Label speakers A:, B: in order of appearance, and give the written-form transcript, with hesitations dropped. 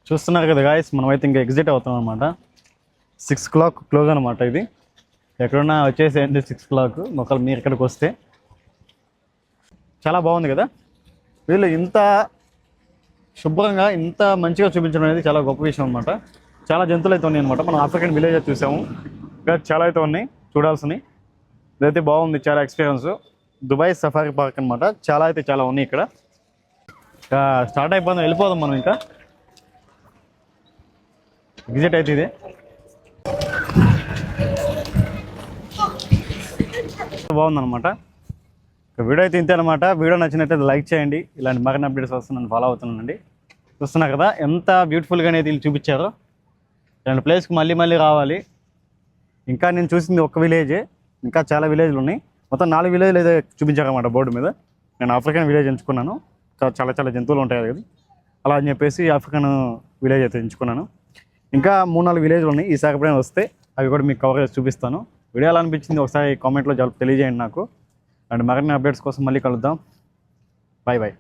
A: చూస్తున్నారు కదా గాయస్, మనమైతే ఇంకా ఎగ్జిట్ అవుతాం అనమాట. 6 o'clock క్లోజ్ అనమాట. ఇది ఎక్కడున్నా వచ్చేసేయండి 6 o'clock. ఒకవేళ మీరు ఇక్కడికి వస్తే చాలా బాగుంది కదా. వీళ్ళు ఇంత శుభ్రంగా ఇంత మంచిగా చూపించడం అనేది చాలా గొప్ప విషయం అనమాట. చాలా జంతువులు అయితే ఉన్నాయి అనమాట. మనం ఆఫ్రికన్ విలేజ్ చూసాము, ఇంకా చాలా అయితే ఉన్నాయి చూడాల్సినవి. ఇదైతే బాగుంది, చాలా ఎక్స్పీరియన్స్. దుబాయ్ సఫారీ పార్క్ అనమాట. చాలా అయితే చాలా ఉన్నాయి ఇక్కడ. ఇంకా స్టార్ట్ అయిపోదాం, వెళ్ళిపోదాం మనం. ఇంకా ఎగ్జిట్ అయితే ఇదే. బాగుందన్నమాట. వీడియో అయితే ఇంతే అనమాట. వీడియో నచ్చినట్లయితే లైక్ చేయండి. ఇలాంటి మరిన్ని అప్డేట్స్ వస్తే నన్ను ఫాలో అవుతున్నానండి. చూస్తున్నా కదా ఎంత బ్యూటిఫుల్గా అనేది వీళ్ళు చూపించారో. ఇలాంటి ప్లేస్కి మళ్ళీ మళ్ళీ రావాలి. ఇంకా నేను చూసింది ఒక్క విలేజే, ఇంకా చాలా విలేజ్లు ఉన్నాయి. మొత్తం 4 విలేజ్లు అయితే చూపించారన్నమాట బోర్డు మీద. నేను ఆఫ్రికన్ విలేజ్ ఎంచుకున్నాను. చాలా చాలా జంతువులు ఉంటాయి కదా, అలా అని చెప్పేసి ఆఫ్రికన్ విలేజ్ అయితే ఎంచుకున్నాను. ఇంకా 3-4 విలేజ్లు ఉన్నాయి. ఈసారి ఎప్పుడైనా వస్తే అవి కూడా మీకు కవర్ చేసి చూపిస్తాను. వీడియో ఎలా అనిపించింది ఒకసారి కామెంట్లో తెలియజేయండి నాకు. అండ్ మరిన్ని అప్డేట్స్ కోసం మళ్ళీ కలుద్దాం. Bye bye.